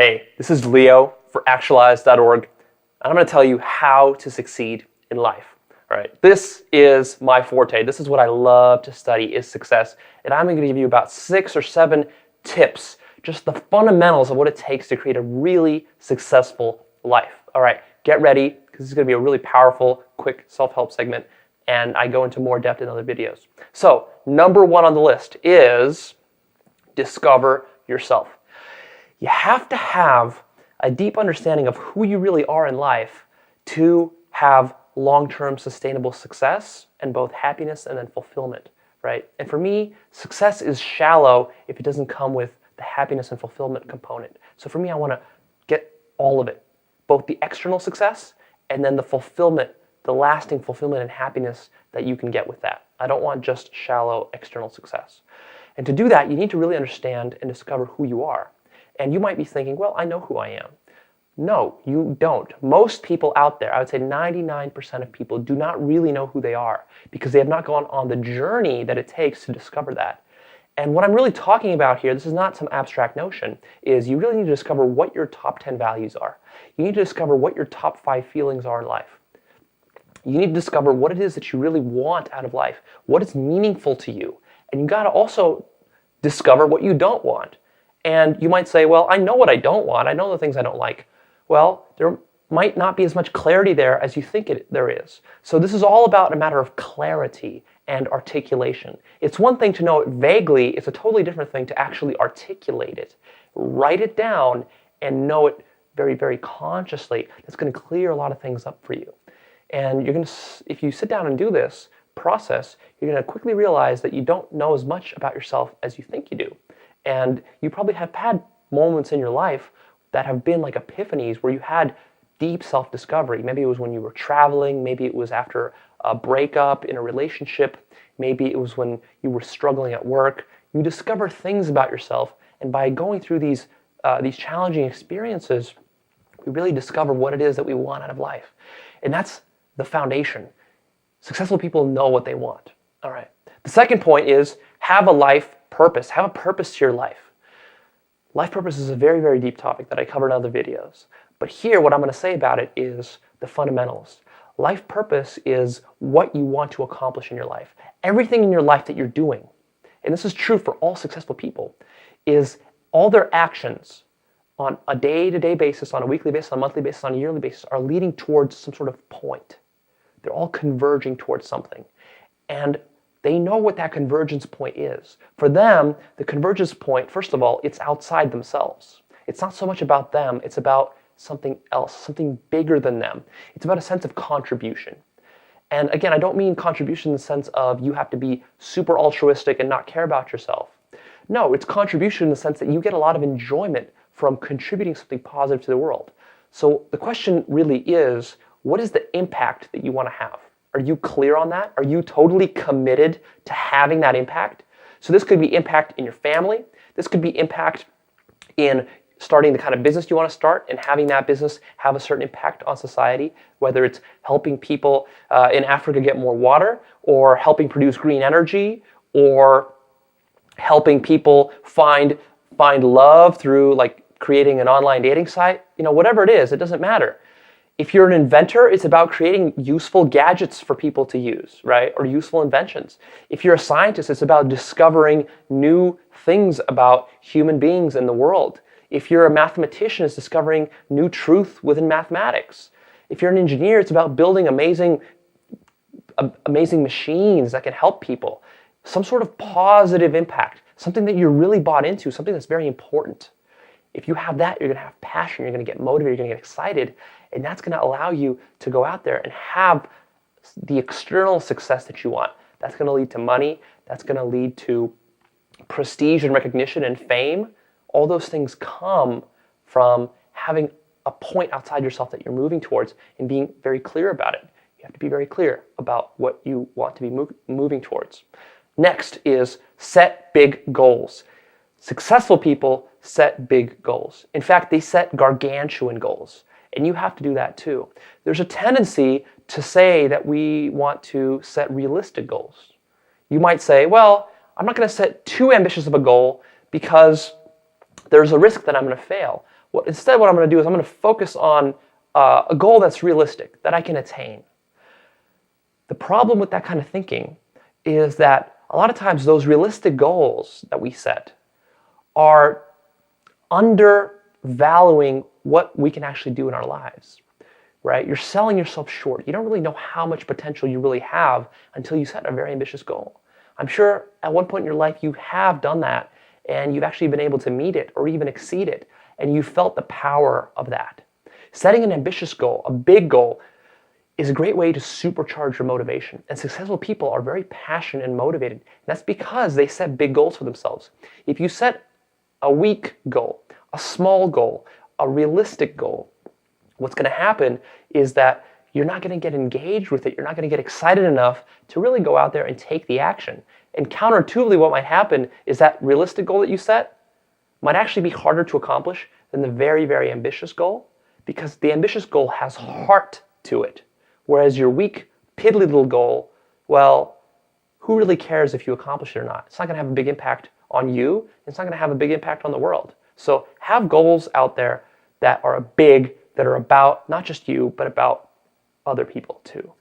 Hey, this is Leo for Actualize.org, and I'm going to tell you how to succeed in life. All right, this is my forte. This is what I love to study is success, and I'm going to give you about 6 or 7 tips, just the fundamentals of what it takes to create a really successful life. All right, get ready because this is going to be a really powerful, quick self-help segment, and I go into more depth in other videos. So, number 1 on the list is discover yourself. You have to have a deep understanding of who you really are in life to have long-term sustainable success and both happiness and then fulfillment, right? And for me, success is shallow if it doesn't come with the happiness and fulfillment component. So for me, I want to get all of it, both the external success and then the fulfillment, the lasting fulfillment and happiness that you can get with that. I don't want just shallow external success. And to do that, you need to really understand and discover who you are. And you might be thinking, well, I know who I am. No, you don't. Most people out there, I would say 99% of people do not really know who they are because they have not gone on the journey that it takes to discover that. And what I'm really talking about here, this is not some abstract notion, is you really need to discover what your top 10 values are. You need to discover what your top 5 feelings are in life. You need to discover what it is that you really want out of life, what is meaningful to you. And you got to also discover what you don't want. And you might say, well, I know what I don't want. I know the things I don't like. Well, there might not be as much clarity there as you think there is. So this is all about a matter of clarity and articulation. It's one thing to know it vaguely. It's a totally different thing to actually articulate it. Write it down and know it very, very consciously. That's going to clear a lot of things up for you. And you're going to, if you sit down and do this process, you're going to quickly realize that you don't know as much about yourself as you think you do. And you probably have had moments in your life that have been like epiphanies where you had deep self-discovery. Maybe it was when you were traveling, maybe it was after a breakup in a relationship, maybe it was when you were struggling at work. You discover things about yourself, and by going through these challenging experiences, we really discover what it is that we want out of life. And that's the foundation. Successful people know what they want. All right. The second point is have a life purpose. Have a purpose to your life. Life purpose is a very, very deep topic that I covered in other videos. But here, what I'm going to say about it is the fundamentals. Life purpose is what you want to accomplish in your life. Everything in your life that you're doing, and this is true for all successful people, is all their actions on a day-to-day basis, on a weekly basis, on a monthly basis, on a yearly basis, are leading towards some sort of point. They're all converging towards something. And they know what that convergence point is. For them, the convergence point, first of all, it's outside themselves. It's not so much about them, it's about something else, something bigger than them. It's about a sense of contribution. And again, I don't mean contribution in the sense of you have to be super altruistic and not care about yourself. No, it's contribution in the sense that you get a lot of enjoyment from contributing something positive to the world. So the question really is, what is the impact that you want to have? Are you clear on that? Are you totally committed to having that impact? So this could be impact in your family. This could be impact in starting the kind of business you want to start and having that business have a certain impact on society, whether it's helping people in Africa get more water, or helping produce green energy, or helping people find love through like creating an online dating site. You know, whatever it is, it doesn't matter. If you're an inventor, it's about creating useful gadgets for people to use, right? Or useful inventions. If you're a scientist, it's about discovering new things about human beings in the world. If you're a mathematician, it's discovering new truth within mathematics. If you're an engineer, it's about building amazing machines that can help people. Some sort of positive impact, something that you're really bought into, something that's very important. If you have that, you're going to have passion, you're going to get motivated, you're going to get excited, and that's going to allow you to go out there and have the external success that you want. That's going to lead to money, that's going to lead to prestige and recognition and fame. All those things come from having a point outside yourself that you're moving towards and being very clear about it. You have to be very clear about what you want to be moving towards. Next is set big goals. Successful people set big goals. In fact, they set gargantuan goals. And you have to do that too. There's a tendency to say that we want to set realistic goals. You might say, well, I'm not going to set too ambitious of a goal because there's a risk that I'm going to fail. Instead, what I'm going to do is I'm going to focus on a goal that's realistic, that I can attain. The problem with that kind of thinking is that a lot of times those realistic goals that we set are undervaluing what we can actually do in our lives, right? You're selling yourself short. You don't really know how much potential you really have until you set a very ambitious goal. I'm sure at one point in your life you have done that and you've actually been able to meet it or even exceed it, and you felt the power of that. Setting an ambitious goal, a big goal, is a great way to supercharge your motivation. And successful people are very passionate and motivated. And that's because they set big goals for themselves. If you set a weak goal, a small goal, a realistic goal, what's going to happen is that you're not going to get engaged with it. You're not going to get excited enough to really go out there and take the action. And counterintuitively, what might happen is that realistic goal that you set might actually be harder to accomplish than the very, very ambitious goal, because the ambitious goal has heart to it. Whereas your weak, piddly little goal, well, who really cares if you accomplish it or not? It's not going to have a big impact on you. It's not going to have a big impact on the world. So have goals out there that are big, that are about not just you, but about other people too.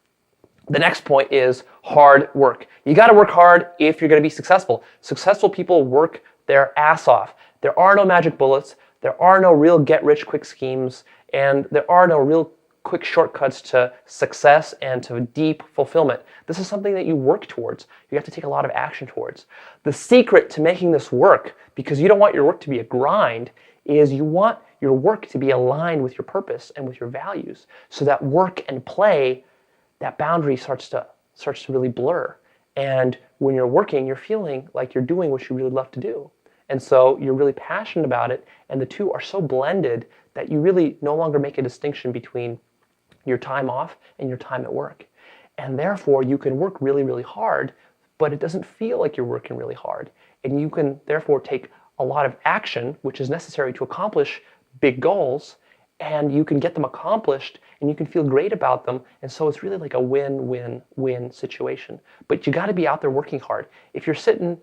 The next point is hard work. You got to work hard if you're going to be successful. Successful people work their ass off. There are no magic bullets. There are no real get-rich-quick schemes. And there are no real quick shortcuts to success and to deep fulfillment. This is something that you work towards. You have to take a lot of action towards. The secret to making this work, because you don't want your work to be a grind, is you want your work to be aligned with your purpose and with your values, so that work and play, that boundary starts to really blur. And when you're working, you're feeling like you're doing what you really love to do. And so you're really passionate about it, and the two are so blended that you really no longer make a distinction between your time off and your time at work. And therefore, you can work really, really hard, but it doesn't feel like you're working really hard. And you can therefore take a lot of action, which is necessary to accomplish big goals, and you can get them accomplished, and you can feel great about them. And so it's really like a win-win-win situation. But you got to be out there working hard. If you're sitting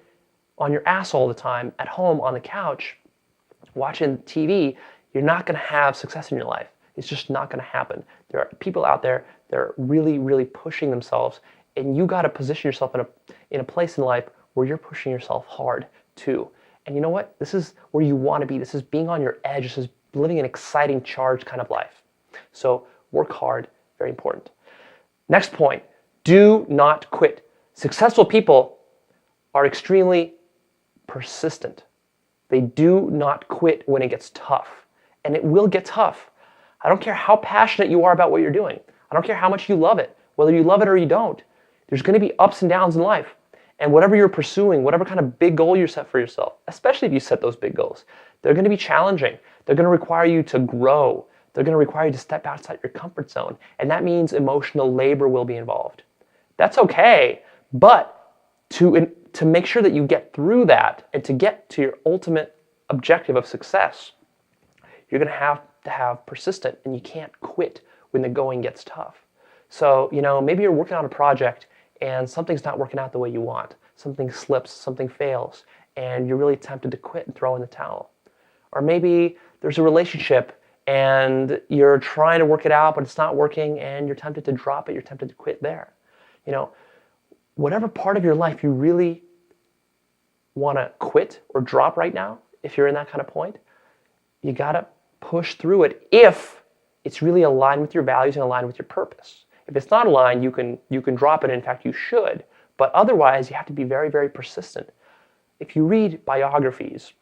on your ass all the time at home on the couch watching TV, you're not going to have success in your life. It's just not going to happen. There are people out there that are really, really pushing themselves, and you got to position yourself in a place in life where you're pushing yourself hard too. And you know what? This is where you want to be. This is being on your edge. This is living an exciting, charged kind of life. So work hard, very important. Next point, do not quit. Successful people are extremely persistent. They do not quit when it gets tough. And it will get tough. I don't care how passionate you are about what you're doing. I don't care how much you love it, whether you love it or you don't. There's going to be ups and downs in life. And whatever you're pursuing, whatever kind of big goal you set for yourself, especially if you set those big goals, they're going to be challenging. They're going to require you to grow. They're going to require you to step outside your comfort zone. And that means emotional labor will be involved. That's okay, but to make sure that you get through that and to get to your ultimate objective of success, you're going to have persistent, and you can't quit when the going gets tough. So, maybe you're working on a project and something's not working out the way you want. Something slips, something fails, and you're really tempted to quit and throw in the towel. Or maybe there's a relationship and you're trying to work it out, but it's not working, and you're tempted to drop it, you're tempted to quit there. Whatever part of your life you really want to quit or drop right now, if you're in that kind of point, you got to push through it if it's really aligned with your values and aligned with your purpose. If it's not aligned, you can drop it. In fact, you should. But otherwise, you have to be very, very persistent. If you read biographies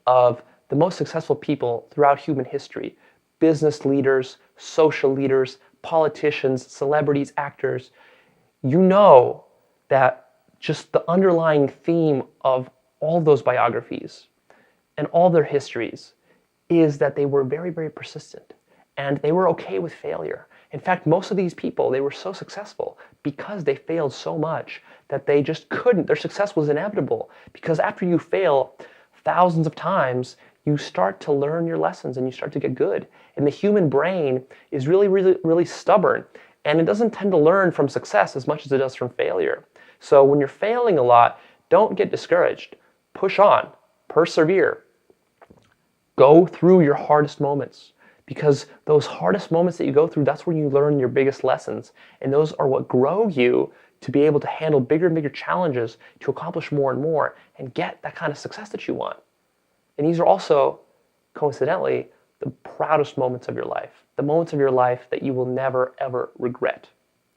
of the most successful people throughout human history, business leaders, social leaders, politicians, celebrities, actors, you know that just the underlying theme of all those biographies and all their histories is that they were very, very persistent, and they were okay with failure. In fact, most of these people, they were so successful because they failed so much that they just couldn't. Their success was inevitable, because after you fail thousands of times, you start to learn your lessons and you start to get good. And the human brain is really, really, really stubborn, and it doesn't tend to learn from success as much as it does from failure. So when you're failing a lot, don't get discouraged. Push on, persevere. Go through your hardest moments, because those hardest moments that you go through, that's when you learn your biggest lessons. And those are what grow you to be able to handle bigger and bigger challenges, to accomplish more and more, and get that kind of success that you want. And these are also, coincidentally, the proudest moments of your life, the moments of your life that you will never, ever regret.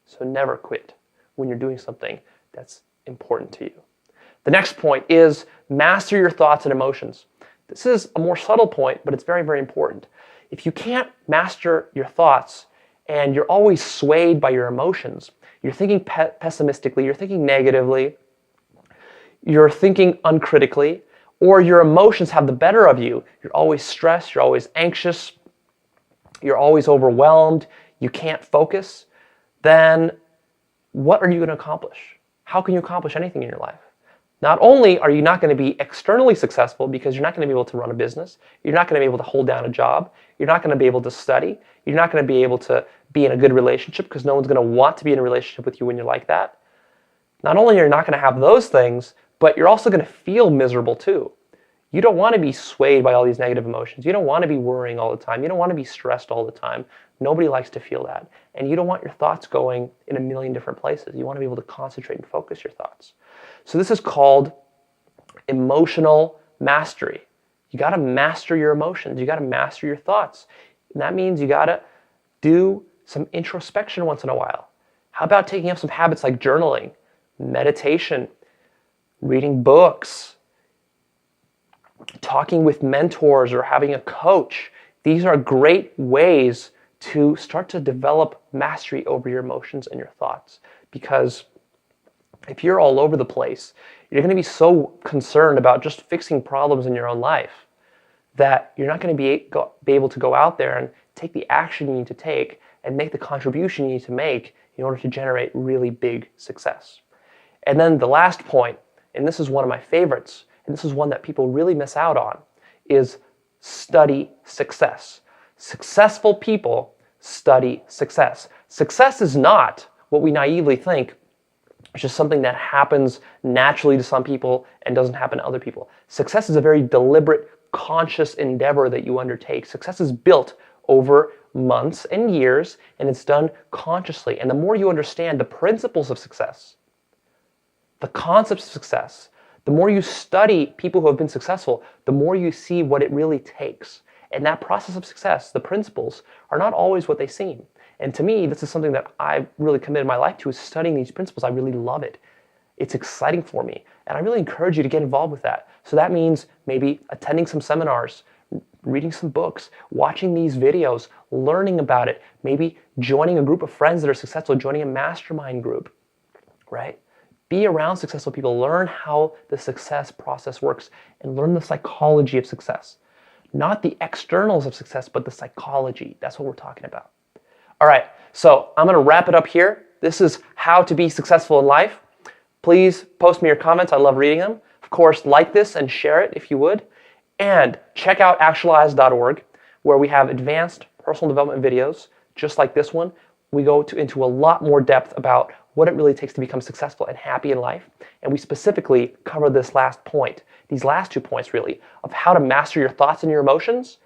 So never quit when you're doing something that's important to you. The next point is master your thoughts and emotions. This is a more subtle point, but it's very, very important. If you can't master your thoughts and you're always swayed by your emotions, you're thinking pessimistically, you're thinking negatively, you're thinking uncritically, or your emotions have the better of you, you're always stressed, you're always anxious, you're always overwhelmed, you can't focus, then what are you going to accomplish? How can you accomplish anything in your life? Not only are you not going to be externally successful because you're not going to be able to run a business, you're not going to be able to hold down a job, you're not going to be able to study, you're not going to be able to be in a good relationship because no one's going to want to be in a relationship with you when you're like that. Not only are you not going to have those things, but you're also going to feel miserable too. You don't want to be swayed by all these negative emotions. You don't want to be worrying all the time. You don't want to be stressed all the time. Nobody likes to feel that. And you don't want your thoughts going in a million different places. You want to be able to concentrate and focus your thoughts. So this is called emotional mastery. You got to master your emotions. You got to master your thoughts. And that means you got to do some introspection once in a while. How about taking up some habits like journaling, meditation, reading books, talking with mentors, or having a coach? These are great ways to start to develop mastery over your emotions and your thoughts. Because if you're all over the place, you're going to be so concerned about just fixing problems in your own life that you're not going to be able to go out there and take the action you need to take and make the contribution you need to make in order to generate really big success. And then the last point, and this is one of my favorites, and this is one that people really miss out on, is study success. Successful people study success. Success is not what we naively think. It's just something that happens naturally to some people and doesn't happen to other people. Success is a very deliberate, conscious endeavor that you undertake. Success is built over months and years, and it's done consciously. And the more you understand the principles of success, the concepts of success, the more you study people who have been successful, the more you see what it really takes. And that process of success, the principles, are not always what they seem. And to me, this is something that I've really committed my life to, is studying these principles. I really love it. It's exciting for me. And I really encourage you to get involved with that. So that means maybe attending some seminars, reading some books, watching these videos, learning about it, maybe joining a group of friends that are successful, joining a mastermind group, right? Be around successful people, learn how the success process works, and learn the psychology of success. Not the externals of success, but the psychology. That's what we're talking about. All right, so I'm going to wrap it up here. This is how to be successful in life. Please post me your comments. I love reading them. Of course, like this and share it if you would. And check out actualize.org, where we have advanced personal development videos just like this one. We go into a lot more depth about what it really takes to become successful and happy in life. And we specifically cover this last point, these last 2 points really, of how to master your thoughts and your emotions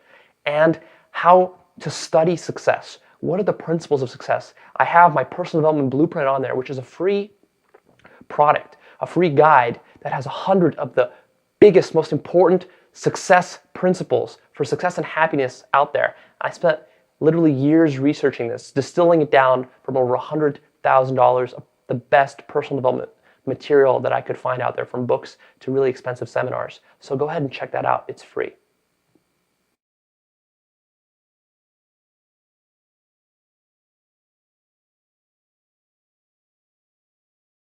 and how to study success. What are the principles of success? I have my personal development blueprint on there, which is a free product, a free guide that has 100 of the biggest, most important success principles for success and happiness out there. I spent literally years researching this, distilling it down from over $100,000 of the best personal development material that I could find out there, from books to really expensive seminars. So go ahead and check that out. It's free.